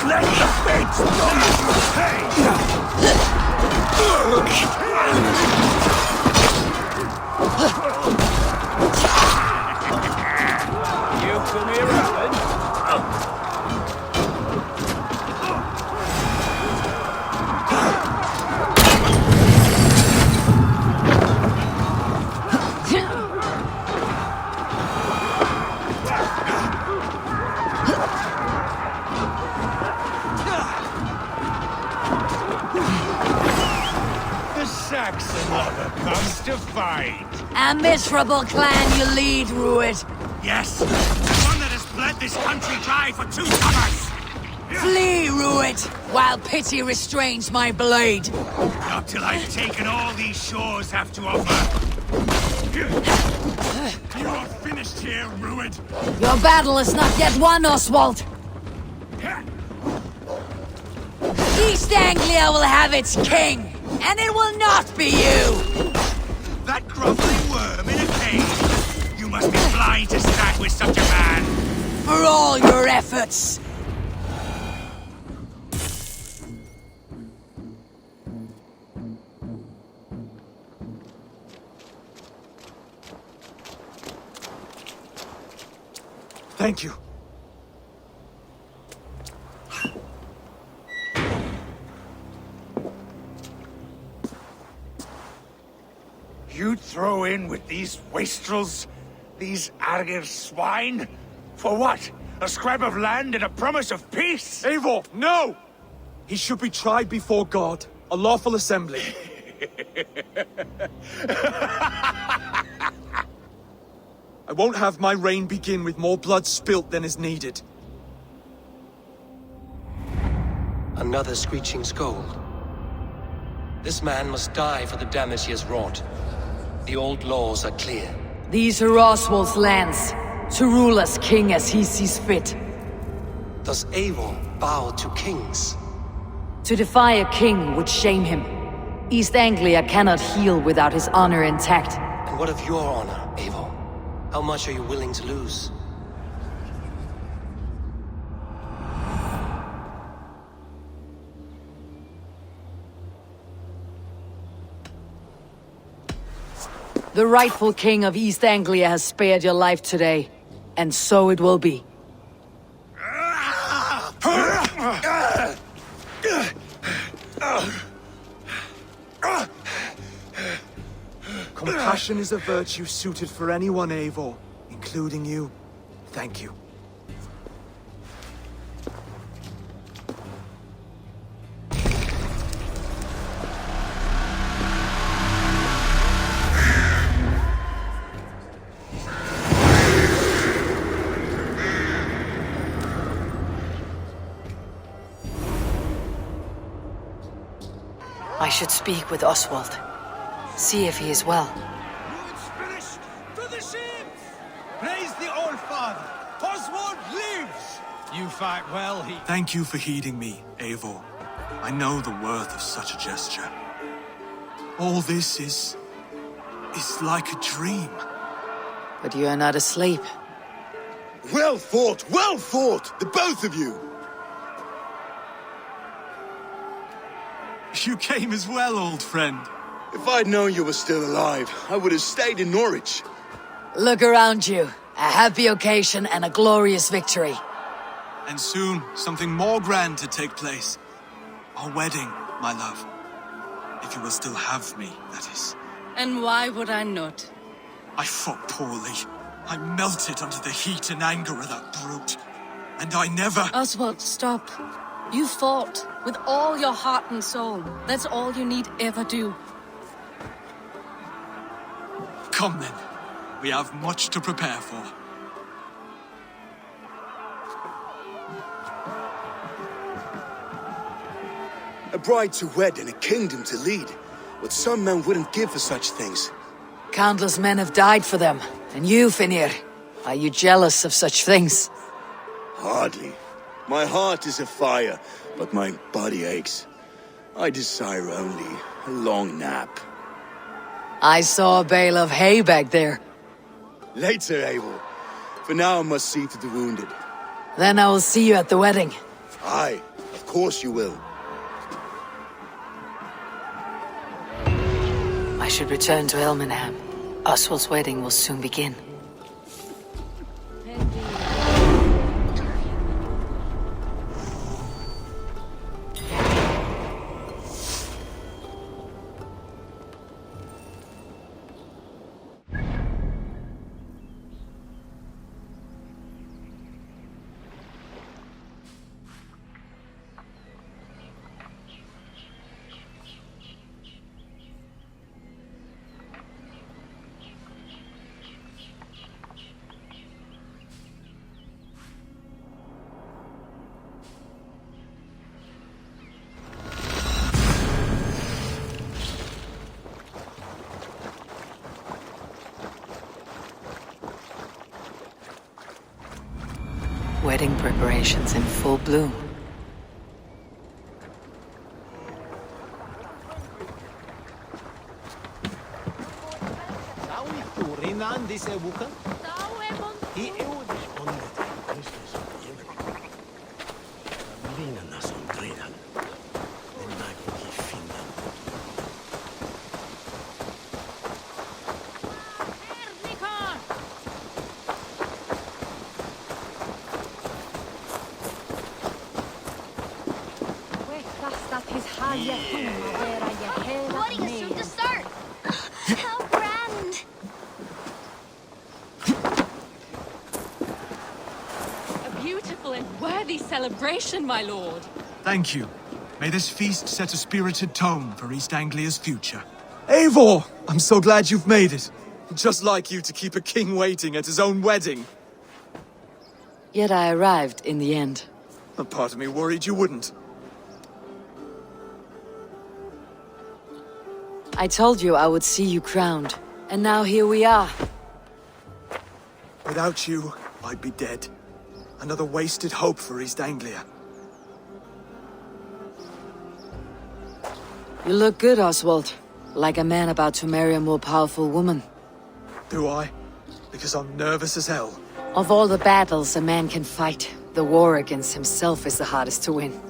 Let the fates You come here, Oswald. The Saxon lover comes to fight. A miserable clan you lead, Ruit. Yes, the one that has bled this country dry for 2 summers. Flee, Ruit, while pity restrains my blade. Not till I've taken all these shores have to offer. You're finished here, Ruid. Your battle is not yet won, Oswald. East Anglia will have its king, and it will not be you! That groveling worm in a cage. You must be blind to stand with such a man. For all your efforts! Thank you. You throw in with these wastrels? These Argir swine? For what? A scrap of land and a promise of peace? Eivor, no! He should be tried before God, a lawful assembly. I won't have my reign begin with more blood spilt than is needed. Another screeching scold. This man must die for the damage he has wrought. The old laws are clear. These are Oswald's lands, to rule as king as he sees fit. Does Eivor bow to kings? To defy a king would shame him. East Anglia cannot heal without his honor intact. And what of your honor, Eivor? How much are you willing to lose? The rightful king of East Anglia has spared your life today, and so it will be. Compassion is a virtue suited for anyone, Eivor, including you. Thank you. I should speak with Oswald. See if he is well. It's finished! To the ships! Praise the Old Father! Oswald lives! You fight well, he... Thank you for heeding me, Eivor. I know the worth of such a gesture. All this is like a dream. But you are not asleep. Well fought, the both of you! You came as well, old friend. If I'd known you were still alive, I would have stayed in Norwich. Look around you. A happy occasion and a glorious victory. And soon, something more grand to take place. Our wedding, my love. If you will still have me, that is. And why would I not? I fought poorly. I melted under the heat and anger of that brute. And I never... Oswald, stop. You fought with all your heart and soul. That's all you need ever do. Come then. We have much to prepare for. A bride to wed and a kingdom to lead. What some men wouldn't give for such things. Countless men have died for them. And you, Finnir, are you jealous of such things? Hardly. My heart is afire, but my body aches. I desire only a long nap. I saw a bale of hay back there. Later, Abel. For now I must see to the wounded. Then I will see you at the wedding. Aye, course you will. I should return to Elmenham. Oswald's wedding will soon begin. Wedding preparations in full bloom. Wedding is soon to start. How grand! A beautiful and worthy celebration, my lord. Thank you. May this feast set a spirited tone for East Anglia's future. Eivor! I'm so glad you've made it. Just like you to keep a king waiting at his own wedding. Yet I arrived in the end. A part of me worried you wouldn't. I told you I would see you crowned, and now here we are. Without you, I'd be dead. Another wasted hope for East Anglia. You look good, Oswald. Like a man about to marry a more powerful woman. Do I? Because I'm nervous as hell. Of all the battles a man can fight, the war against himself is the hardest to win.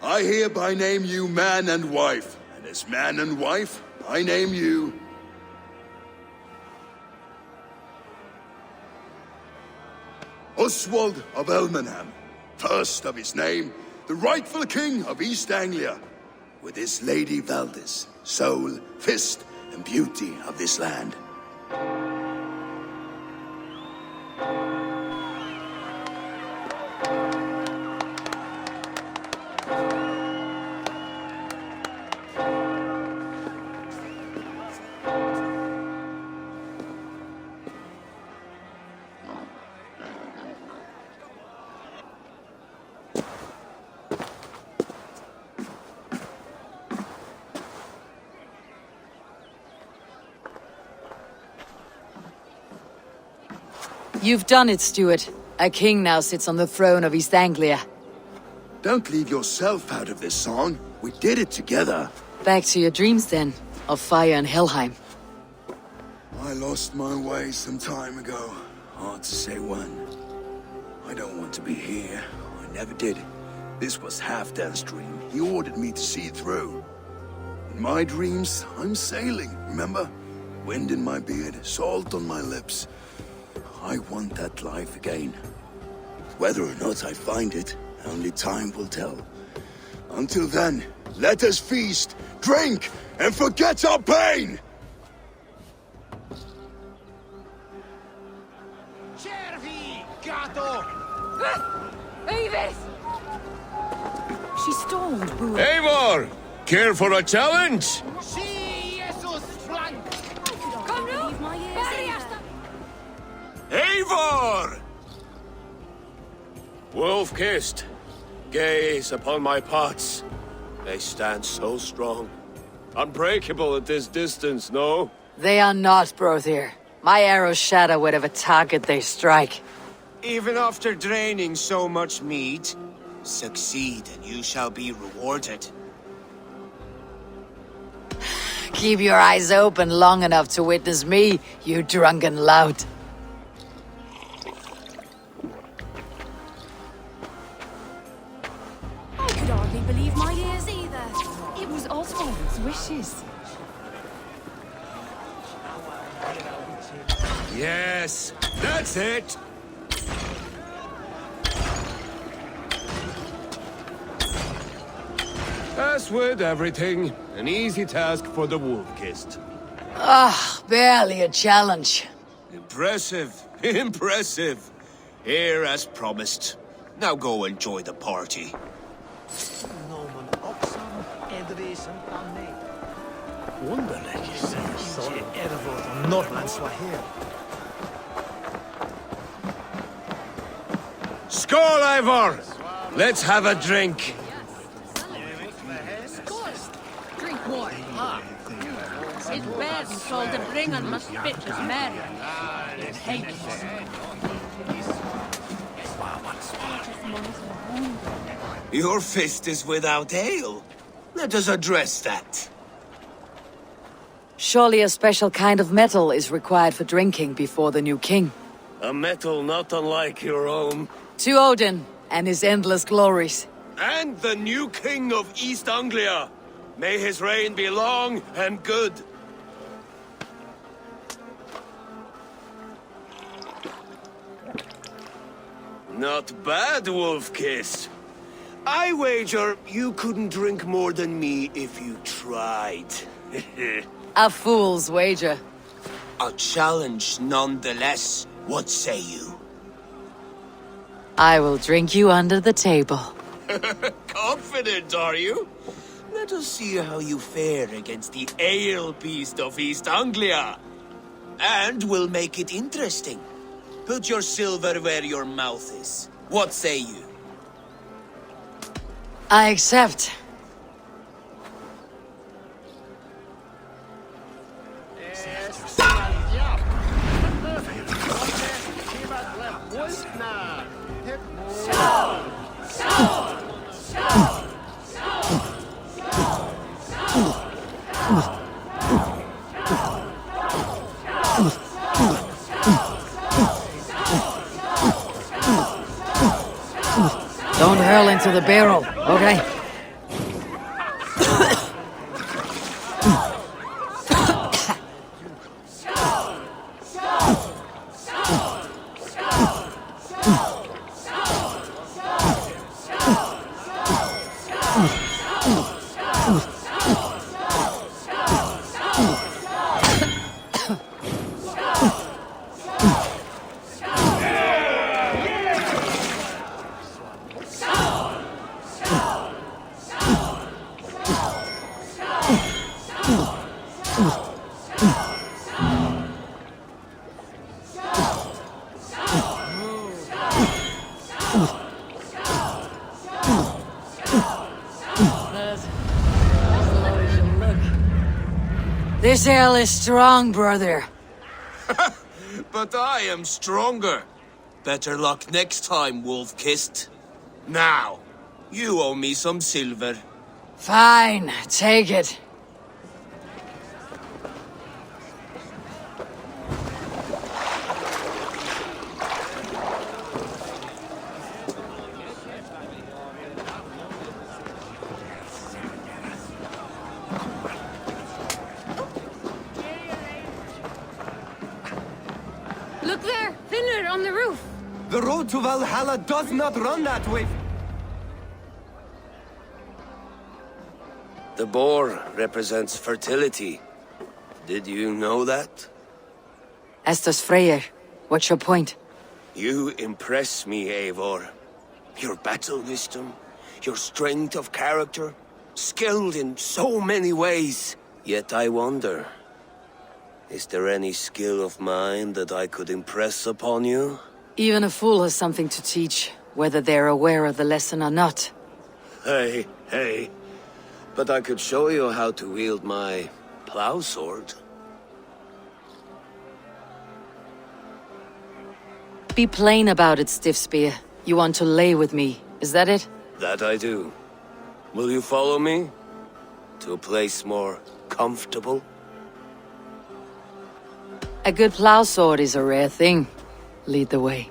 I hereby name you man and wife, and as man and wife, I name you... Oswald of Elmenham, first of his name, the rightful king of East Anglia, with his lady Valdis, soul, fist, and beauty of this land. You've done it, Stuart. A king now sits on the throne of East Anglia. Don't leave yourself out of this song. We did it together. Back to your dreams then, of fire and Helheim. I lost my way some time ago. Hard to say when. I don't want to be here. I never did. This was Halfdan's dream. He ordered me to see it through. In my dreams, I'm sailing, remember? Wind in my beard, salt on my lips. I want that life again. Whether or not I find it, only time will tell. Until then, let us feast, drink, and forget our pain! She stalled, Boo. Eivor! Care for a challenge? Eivor! Wolf-kissed, gaze upon my pots. They stand so strong. Unbreakable at this distance, no? They are not, Brother. My arrows shatter whatever target they strike. Even after draining so much meat, succeed and you shall be rewarded. Keep your eyes open long enough to witness me, you drunken lout. I could hardly believe my ears either. It was Oswald's wishes. Yes, that's it! As with everything, an easy task for the wolf-kissed. Ah, barely a challenge. Impressive, impressive. Here as promised. Now go enjoy the party. Skål, Eivor! Let's have a drink. Drink water. His bed told the bringer must spit his marry. Your fist is without ale. Let us address that. Surely a special kind of metal is required for drinking before the new king. A metal not unlike your own. To Odin and his endless glories. And the new king of East Anglia. May his reign be long and good. Not bad, Wolf-Kiss. I wager you couldn't drink more than me if you tried. A fool's wager. A challenge nonetheless. What say you? I will drink you under the table. Confident, are you? Let us see how you fare against the ale beast of East Anglia. And we'll make it interesting. Put your silver where your mouth is. What say you? I accept. Don't hurl into the barrel, okay? This ale is strong, brother. But I am stronger. Better luck next time, wolf-kissed. Now, you owe me some silver. Fine, take it. Look there! Thinner on the roof! The road to Valhalla does not run that way. The boar represents fertility. Did you know that? As does Freyr. What's your point? You impress me, Eivor. Your battle wisdom, your strength of character, skilled in so many ways. Yet I wonder, is there any skill of mine that I could impress upon you? Even a fool has something to teach, whether they're aware of the lesson or not. Hey, hey. But I could show you how to wield my plow sword. Be plain about it, Stiffspear. You want to lay with me, is that it? That I do. Will you follow me? To a place more comfortable? A good plow sword is a rare thing. Lead the way.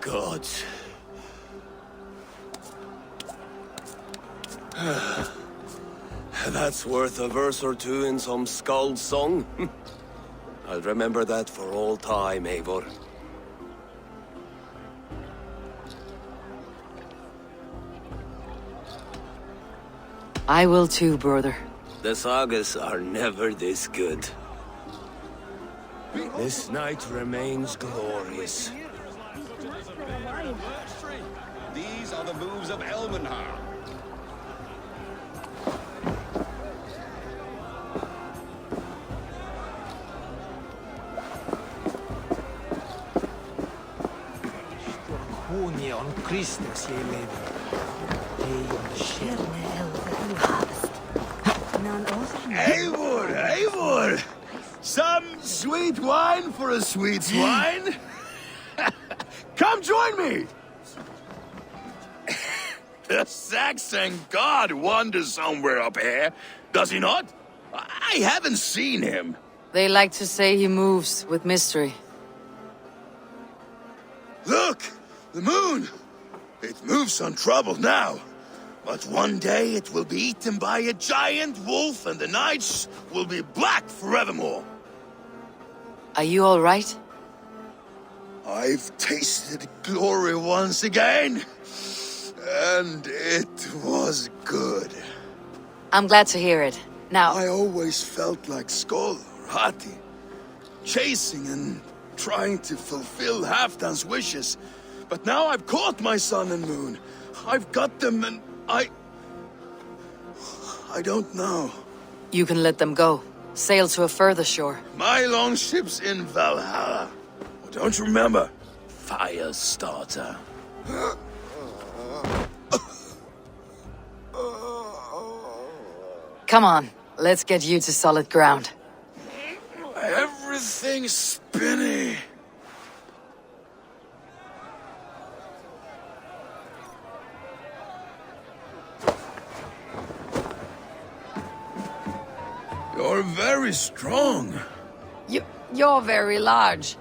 Gods. That's worth a verse or two in some skald song. I'll remember that for all time, Eivor. I will too, brother. The sagas are never this good. This night remains glorious. These are the moves of Elmenhar. Eivor, Eivor! Some sweet wine for a sweet swine? Come join me! The Saxon god wanders somewhere up here, does he not? I haven't seen him. They like to say he moves with mystery. Look! The moon! It moves untroubled now. But one day it will be eaten by a giant wolf and the nights will be black forevermore. Are you all right? I've tasted glory once again. And it was good. I'm glad to hear it. Now, I always felt like Skoll or Hati, chasing and trying to fulfill Halfdan's wishes. But now I've caught my sun and moon. I've got them and I don't know. you can let them go. Sail to a further shore. My longship's in Valhalla. Don't you remember? Firestarter. Come on, let's get you to solid ground. Everything's spinny. You're very strong. You're very large.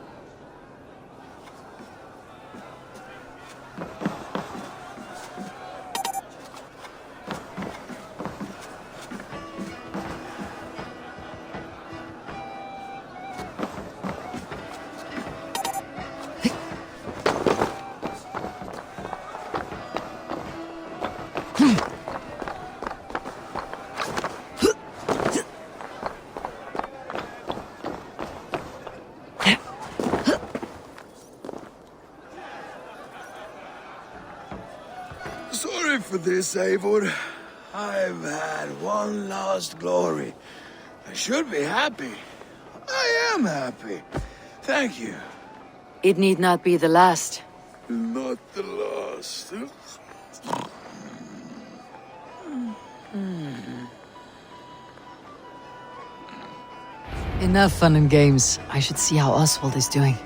this, Eivor. I've had one last glory. I should be happy. I am happy. Thank you. It need not be the last. Not the last. Enough fun and games. I should see how Oswald is doing.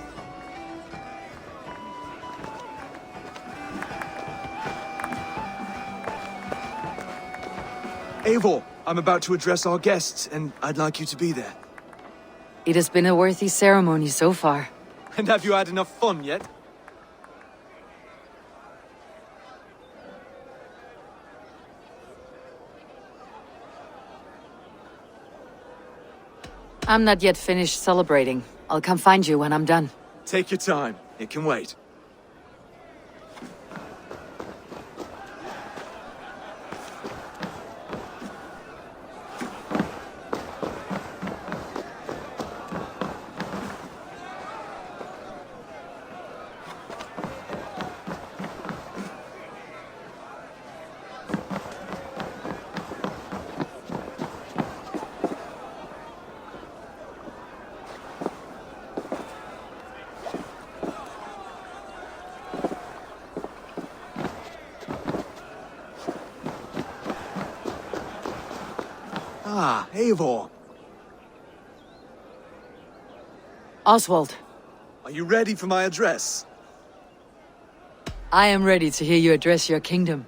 Eivor, I'm about to address our guests, and I'd like you to be there. It has been a worthy ceremony so far. And have you had enough fun yet? I'm not yet finished celebrating. I'll come find you when I'm done. Take your time. It can wait. Ah, Eivor. Oswald, Are you ready for my address? I am ready to hear you address your kingdom.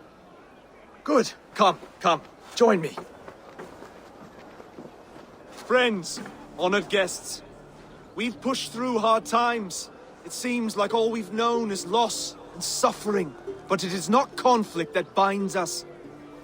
Good. Come, join me. Friends, honored guests, we've pushed through hard times. It seems like all we've known is loss and suffering. But it is not conflict that binds us.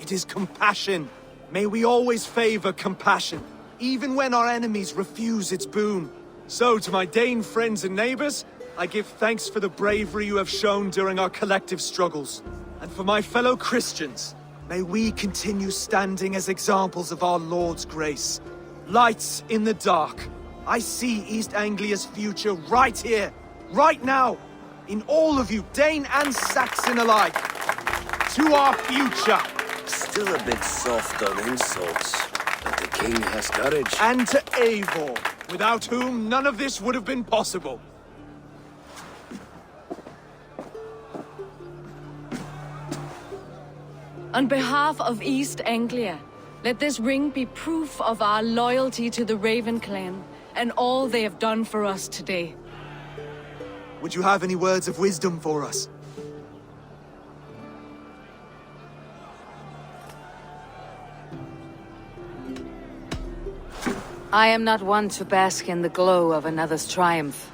It is compassion. May we always favor compassion, even when our enemies refuse its boon. So, to my Dane friends and neighbors, I give thanks for the bravery you have shown during our collective struggles. And for my fellow Christians, may we continue standing as examples of our Lord's grace. Lights in the dark. I see East Anglia's future right here, right now, in all of you, Dane and Saxon alike. To our future. Still a bit soft on insults, but the king has courage. And to Eivor, without whom none of this would have been possible. On behalf of East Anglia, let this ring be proof of our loyalty to the Raven clan and all they have done for us today. Would you have any words of wisdom for us? I am not one to bask in the glow of another's triumph.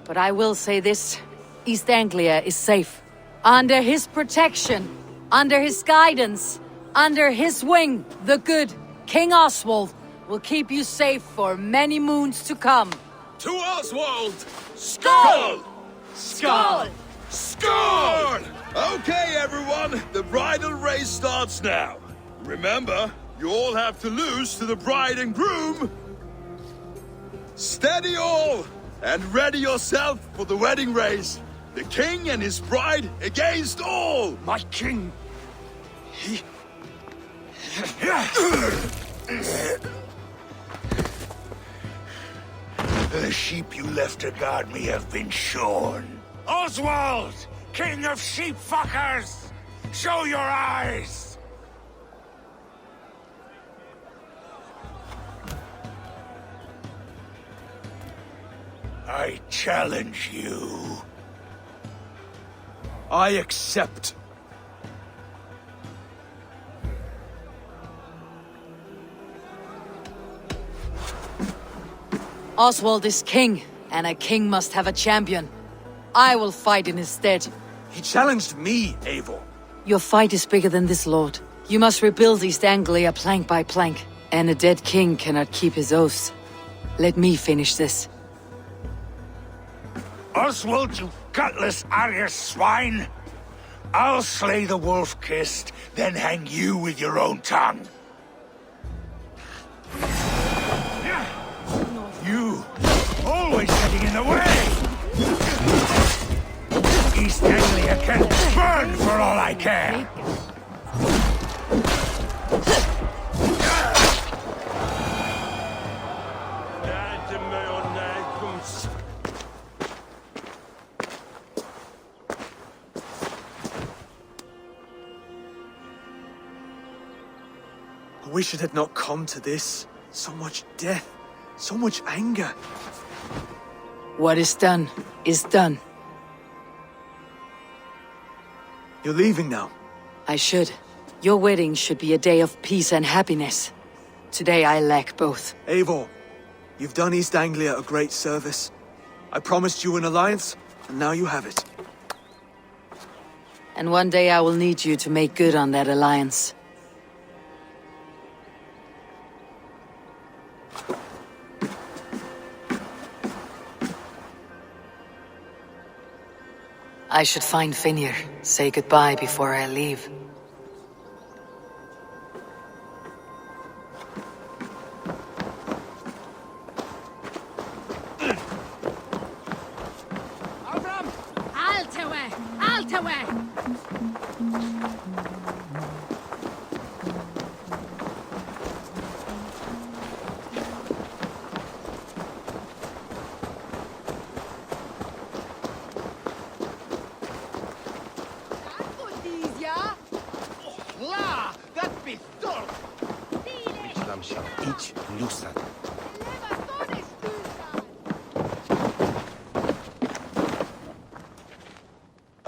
But I will say this, East Anglia is safe. Under his protection, under his guidance, under his wing, the good King Oswald will keep you safe for many moons to come. To Oswald! Skull! Skull! Skull! Okay, everyone, the bridal race starts now. Remember, you all have to lose to the bride and groom. Steady all, and ready yourself for the wedding race. The king and his bride against all. My king. He... The sheep you left to guard me have been shorn. Oswald! King of sheep fuckers! Show your eyes! I challenge you. I accept. Oswald is king, and a king must have a champion. I will fight in his stead. He challenged me, Eivor. Your fight is bigger than this, Lord. You must rebuild East Anglia plank by plank, and a dead king cannot keep his oaths. Let me finish this. Oswald, you gutless Arya swine! I'll slay the wolf-kissed, then hang you with your own tongue. You, always getting in the way! East Anglia can burn for all I care! I wish it had not come to this. So much death, so much anger. What is done is done. You're leaving now. I should. Your wedding should be a day of peace and happiness. Today I lack both. Eivor, you've done East Anglia a great service. I promised you an alliance, and now you have it. And one day I will need you to make good on that alliance. I should find Finnr, say goodbye before I leave.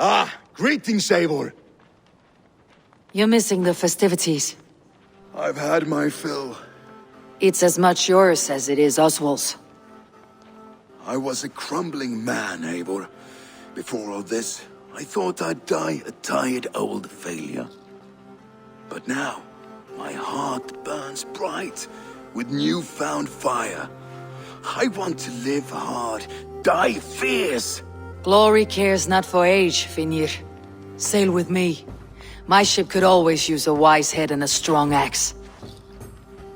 Ah, greetings, Eivor. You're missing the festivities. I've had my fill. It's as much yours as it is Oswald's. I was a crumbling man, Eivor. Before all this, I thought I'd die a tired old failure. But now, my heart burns bright with newfound fire. I want to live hard, die fierce. Glory cares not for age, Finnr. Sail with me. My ship could always use a wise head and a strong axe.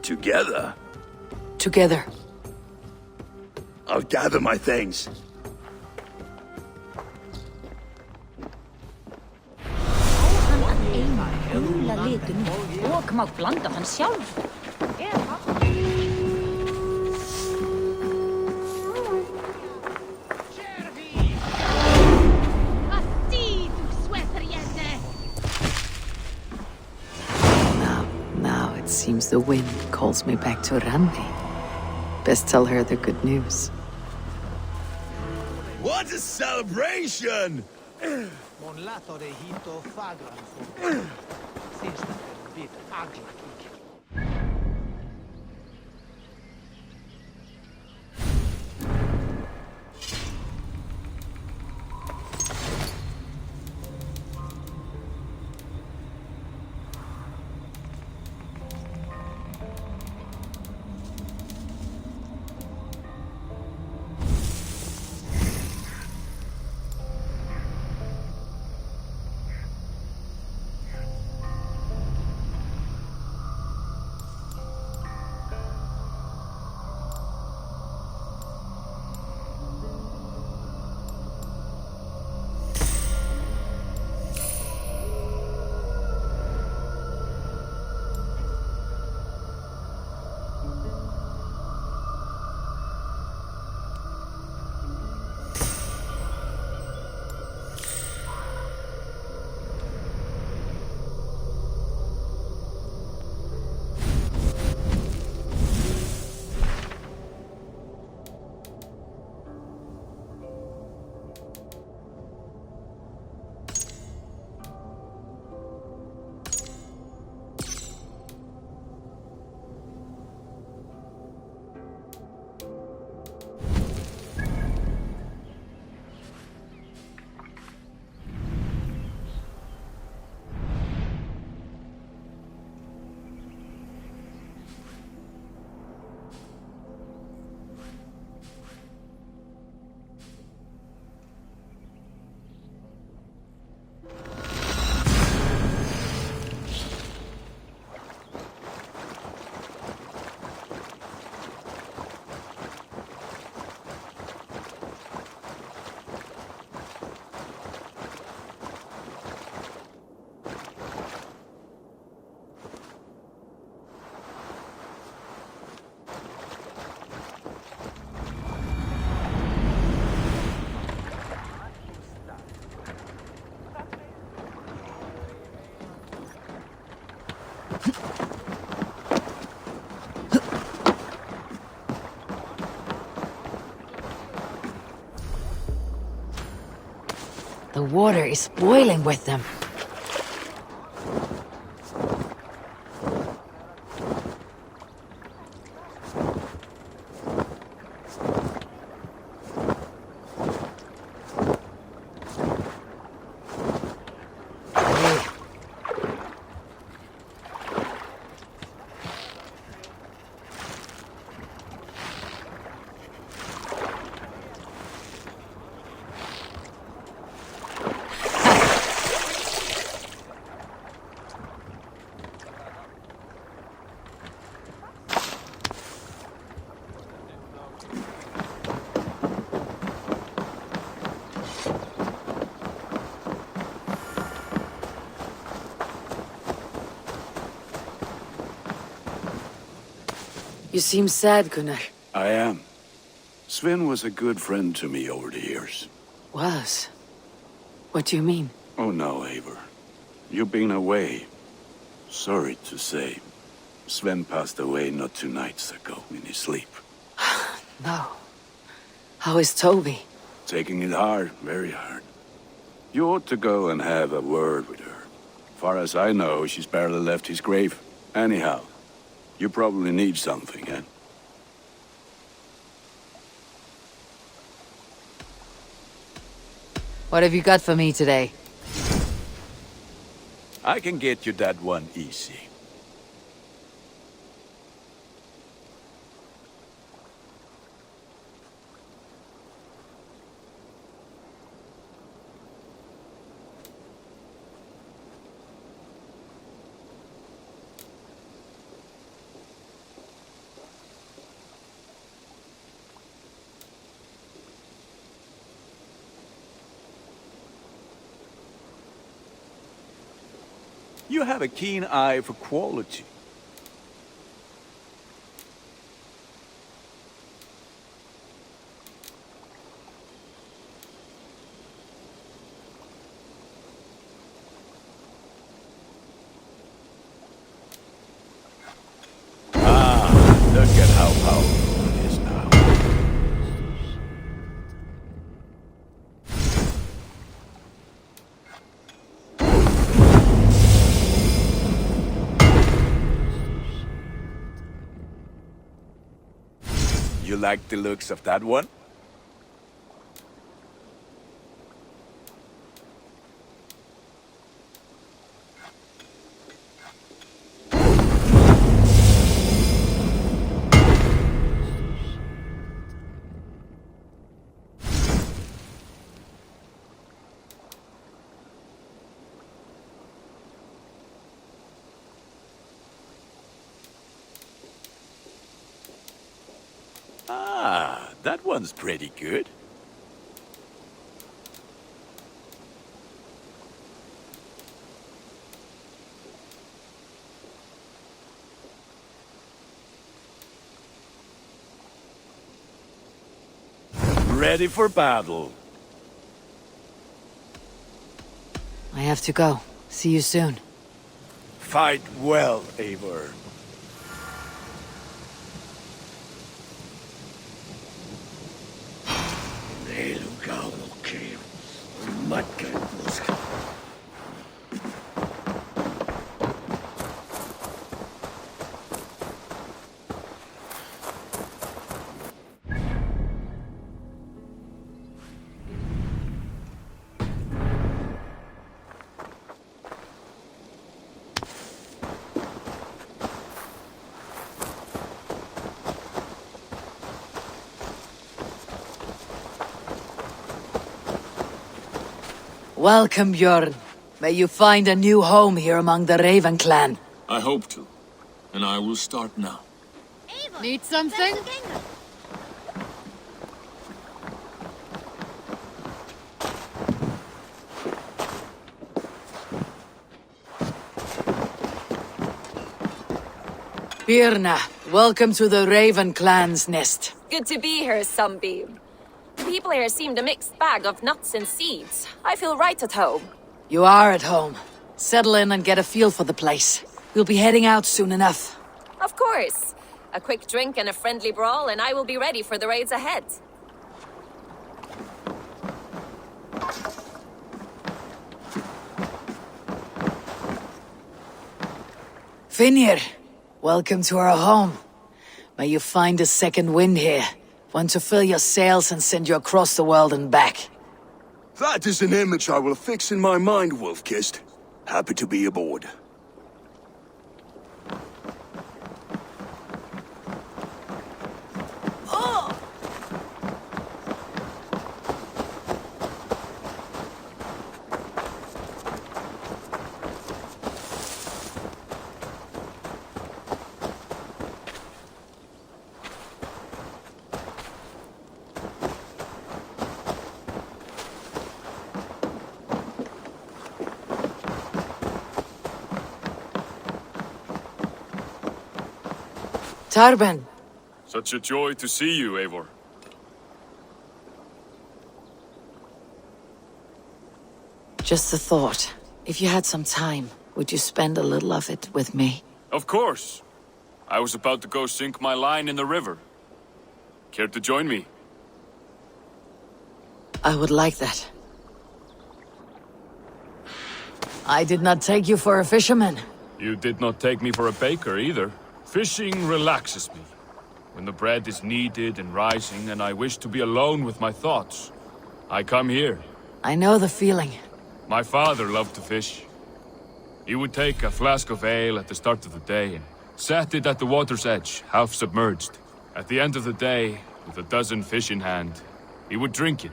Together, Together. I'll gather my things. Og má blanda hann sjálf. Now it seems the wind calls me back to Randi. Best tell her the good news. What a celebration! The water is boiling with them. You seem sad, Gunnar. I am. Sven was a good friend to me over the years. Was? What do you mean? Oh no, Eivor. You've been away. Sorry to say. Sven passed away not 2 nights ago in his sleep. No. How is Toby? Taking it hard, very hard. You ought to go and have a word with her. Far as I know, she's barely left his grave. Anyhow, you probably need something, eh? What have you got for me today? I can get you that one easy. You have a keen eye for quality. Look at how powerful it is now. You like the looks of that one? That one's pretty good. Ready for battle. I have to go. See you soon. Fight well, Eivor. Welcome, Bjorn. May you find a new home here among the Raven clan. I hope to. And I will start now. Need something? Birna, welcome to the Raven clan's nest. Good to be here, Sunbeam. The people here seemed a mixed bag of nuts and seeds. I feel right at home. You are at home. Settle in and get a feel for the place. We'll be heading out soon enough. Of course. A quick drink and a friendly brawl, and I will be ready for the raids ahead. Finir, welcome to our home. May you find a second wind here. One to fill your sails and send you across the world and back. That is an image I will fix in my mind, Wolf-Kissed. Happy to be aboard. Tarben, Such a joy to see you, Eivor. just a thought. If you had some time, would you spend a little of it with me? Of course. I was about to go sink my line in the river. Care to join me? I would like that. I did not take you for a fisherman. You did not take me for a baker either. Fishing relaxes me. When the bread is kneaded and rising and I wish to be alone with my thoughts, I come here. I know the feeling. My father loved to fish. He would take a flask of ale at the start of the day and set it at the water's edge, half submerged. At the end of the day, with a dozen fish in hand, he would drink it.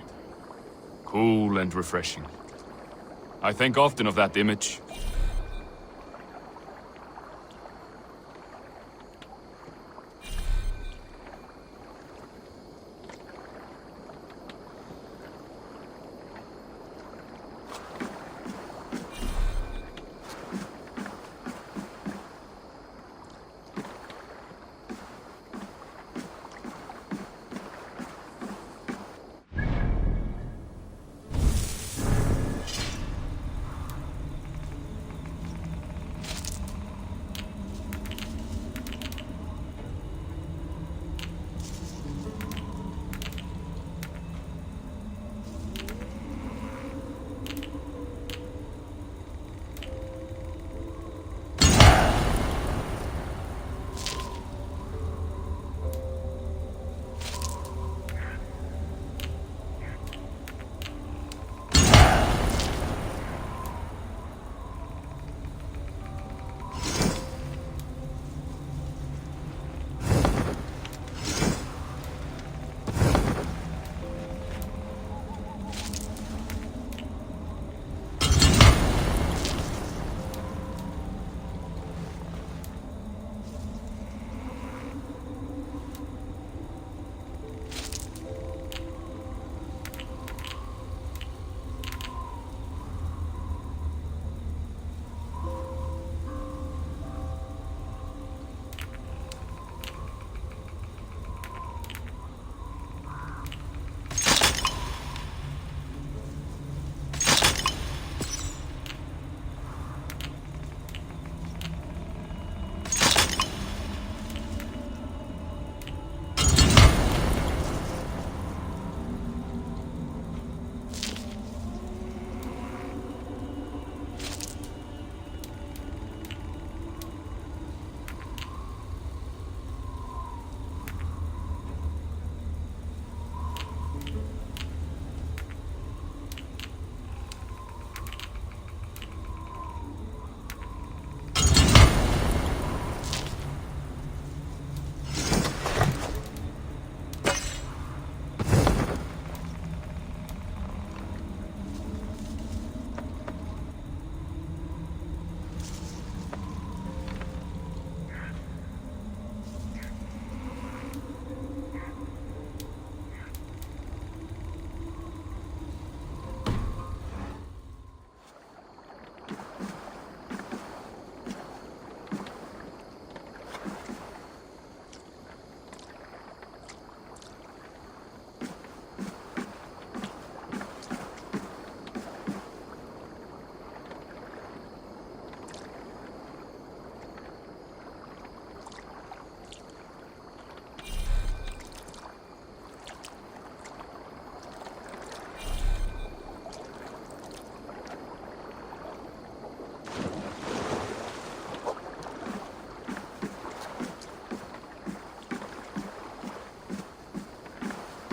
Cool and refreshing. I think often of that image.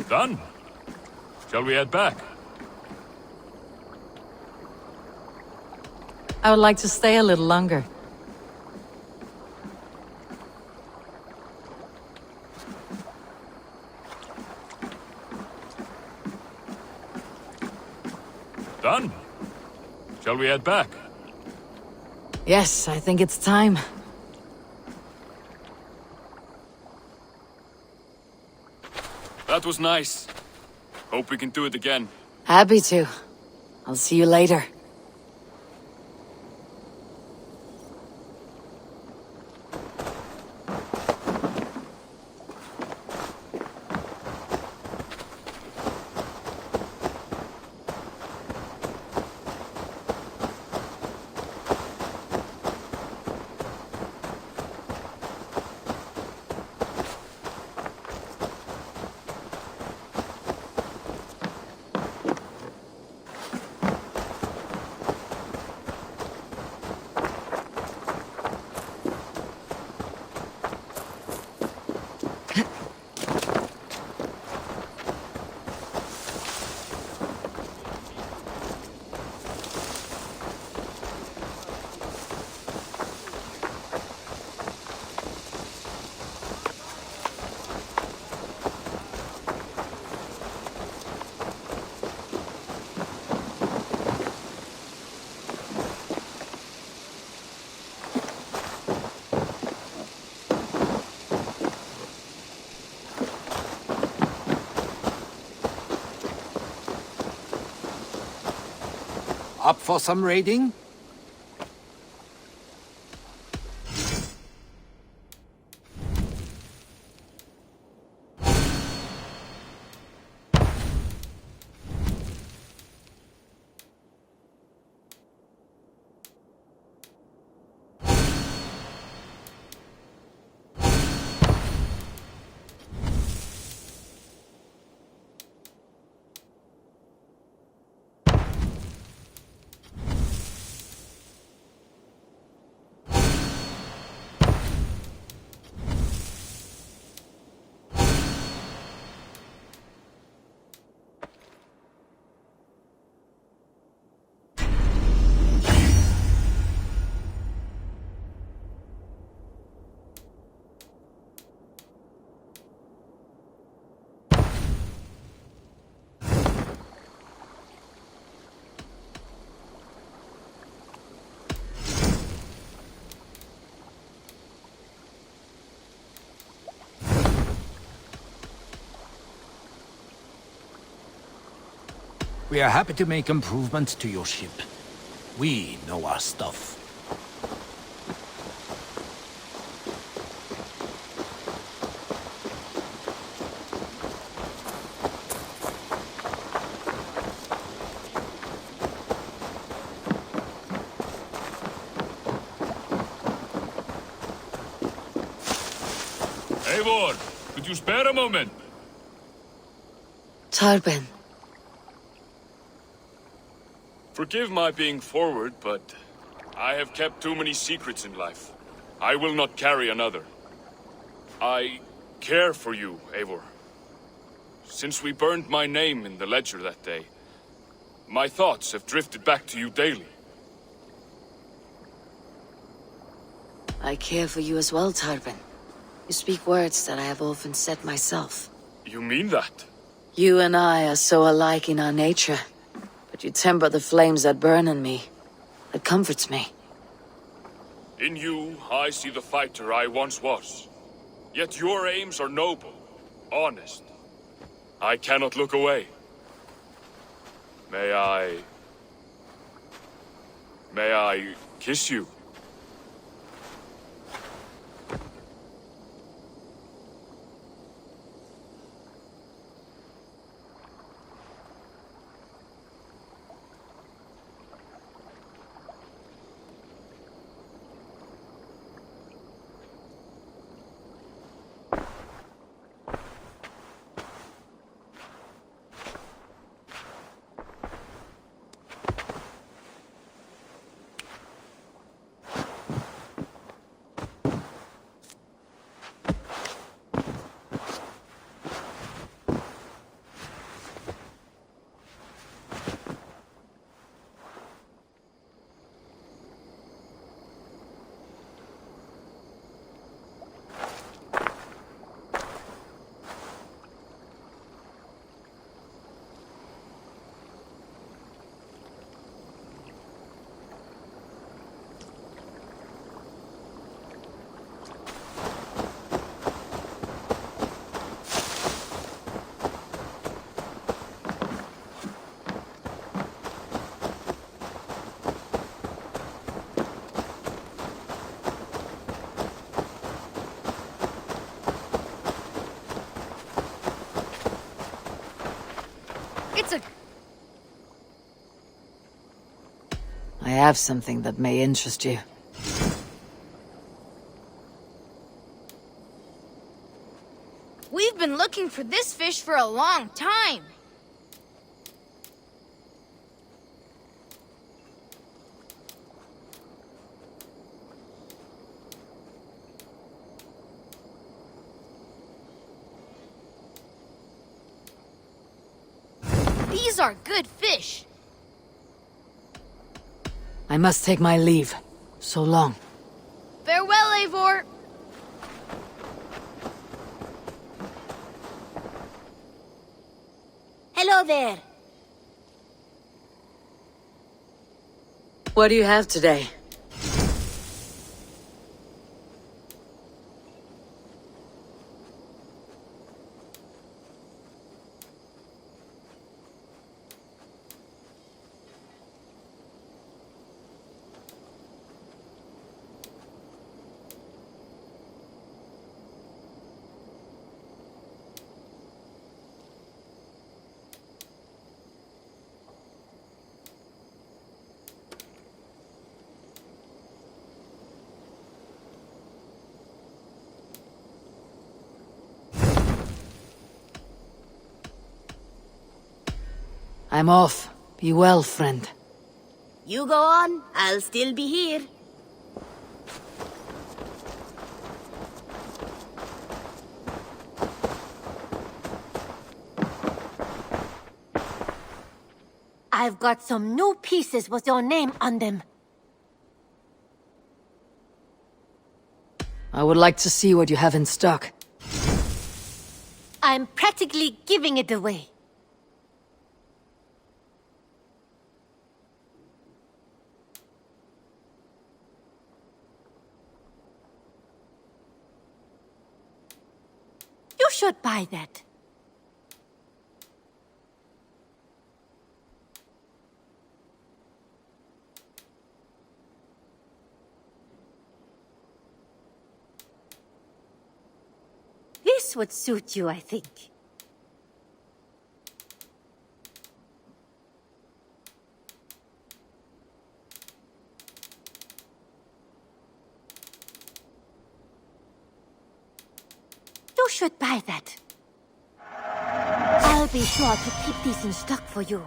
Done. Shall we head back? I would like to stay a little longer. Done. Shall we head back? Yes, I think it's time. That was nice. Hope we can do it again. Happy to. I'll see you later. Up for some raiding? We are happy to make improvements to your ship. We know our stuff. Eivor, could you spare a moment? Tarben. Forgive my being forward, but I have kept too many secrets in life. I will not carry another. I care for you, Eivor. Since we burned my name in the ledger that day, my thoughts have drifted back to you daily. I care for you as well, Tarben. You speak words that I have often said myself. You mean that? You and I are so alike in our nature. But you temper the flames that burn in me. That comforts me. In you, I see the fighter I once was. Yet your aims are noble, honest. I cannot look away. May I kiss you? It's a... I have something that may interest you. We've been looking for this fish for a long time. These are good fish. I must take my leave. So long. Farewell, Eivor. Hello there. What do you have today? I'm off. Be well, friend. You go on, I'll still be here. I've got some new pieces with your name on them. I would like to see what you have in stock. I'm practically giving it away. You should buy that. This would suit you, I think. You should buy that. I'll be sure to keep these in stock for you.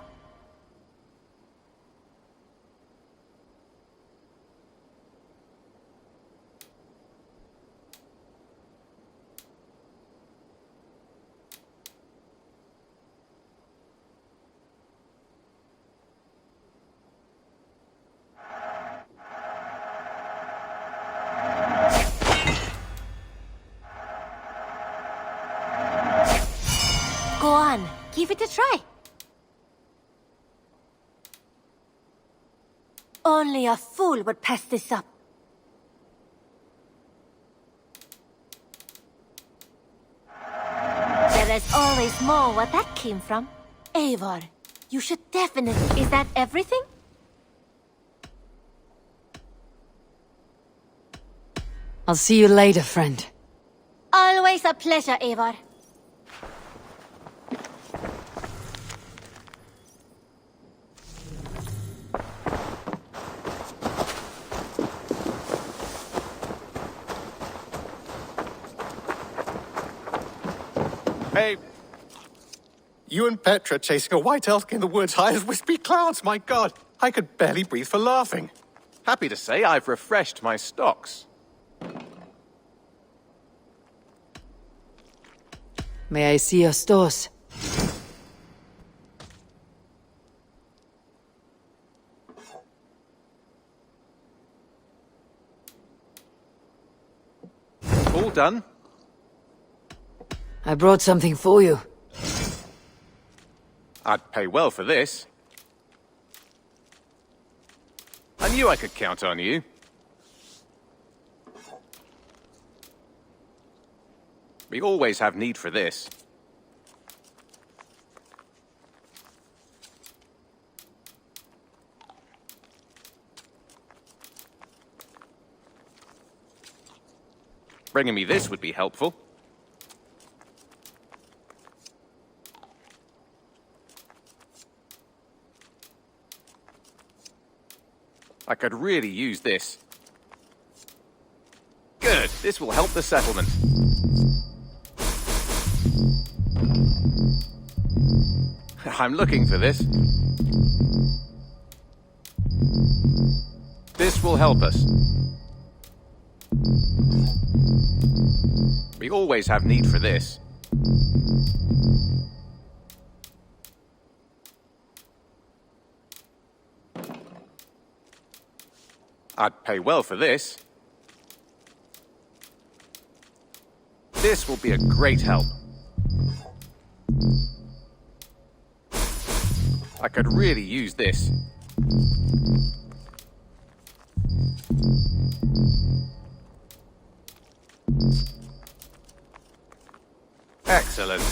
Go on, give it a try. Only a fool would pass this up. There is always more where that came from. Eivor, you should definitely... Is that everything? I'll see you later, friend. Always a pleasure, Eivor. Hey, you and Petra chasing a white elk in the woods high as wispy clouds, my god! I could barely breathe for laughing. Happy to say I've refreshed my stocks. May I see your stores? All done? I brought something for you. I'd pay well for this. I knew I could count on you. We always have need for this. Bringing me this would be helpful. . I could really use this. Good. This will help the settlement. I'm looking for this. This will help us. We always have need for this. I'd pay well for this. This will be a great help. I could really use this. Excellent.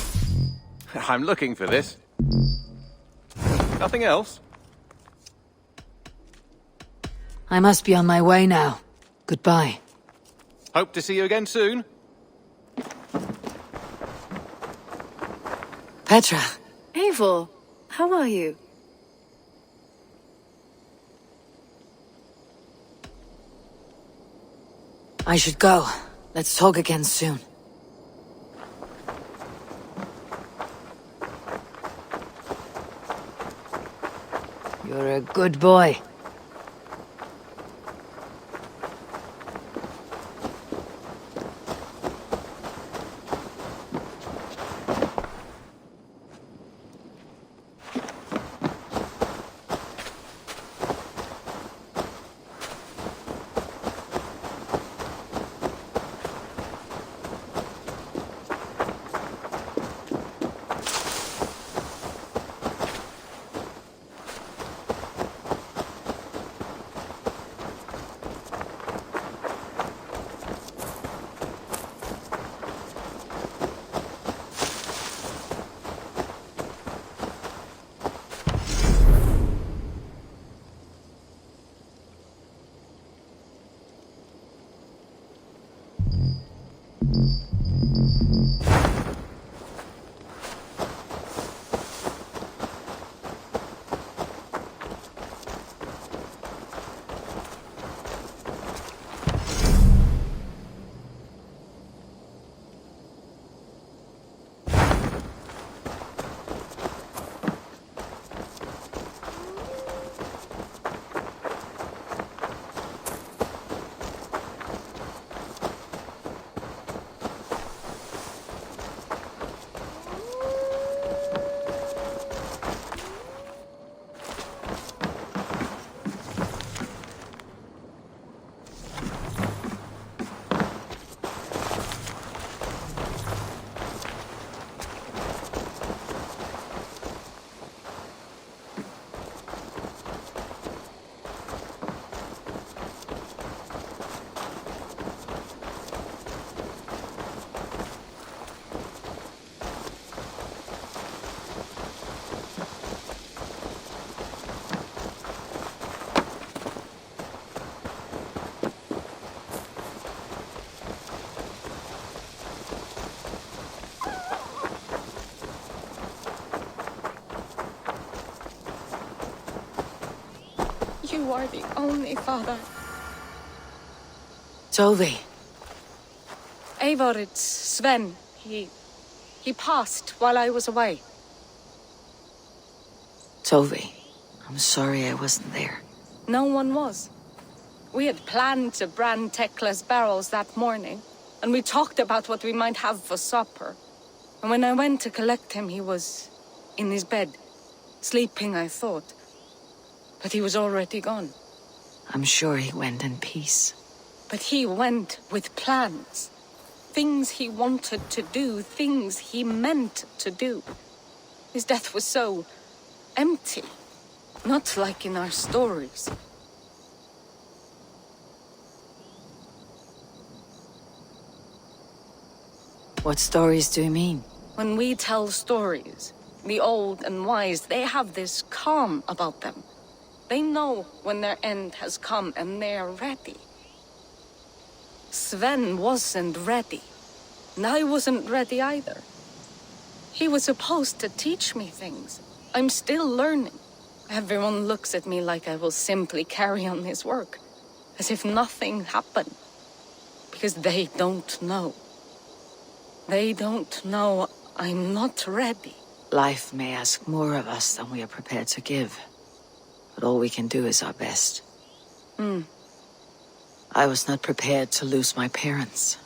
I'm looking for this. Nothing else? I must be on my way now. Goodbye. Hope to see you again soon. Petra. Eivor, how are you? I should go. Let's talk again soon. You're a good boy. You are the only father. Tovi. Eivor, it's Sven. He passed while I was away. Tovi. I'm sorry I wasn't there. No one was. We had planned to brand Tekla's barrels that morning, and we talked about what we might have for supper. And when I went to collect him, he was in his bed, sleeping, I thought. But he was already gone. I'm sure he went in peace. But he went with plans. Things he wanted to do, things he meant to do. His death was so empty. Not like in our stories. What stories do you mean? When we tell stories, the old and wise, they have this calm about them. They know when their end has come and they're ready. Sven wasn't ready. And I wasn't ready either. He was supposed to teach me things. I'm still learning. Everyone looks at me like I will simply carry on his work, as if nothing happened. Because they don't know. They don't know I'm not ready. Life may ask more of us than we are prepared to give. But all we can do is our best. I was not prepared to lose my parents.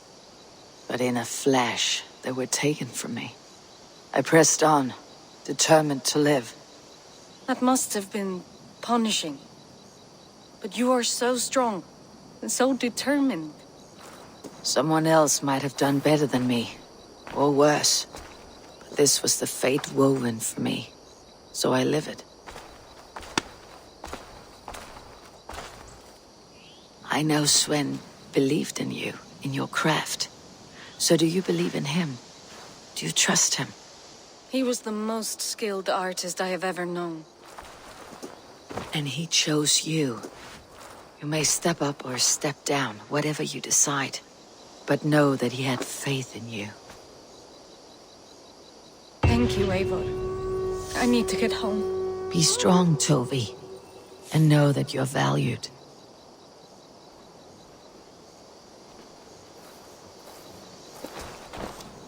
But in a flash, they were taken from me. I pressed on, determined to live. That must have been punishing. But you are so strong, and so determined. Someone else might have done better than me, or worse. But this was the fate woven for me, so I live it. I know Sven believed in you, in your craft. So do you believe in him? Do you trust him? He was the most skilled artist I have ever known. And he chose you. You may step up or step down, whatever you decide. But know that he had faith in you. Thank you, Eivor. I need to get home. Be strong, Tovi. And know that you're valued.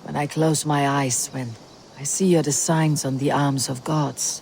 When I close my eyes, Sven, I see your designs on the arms of gods.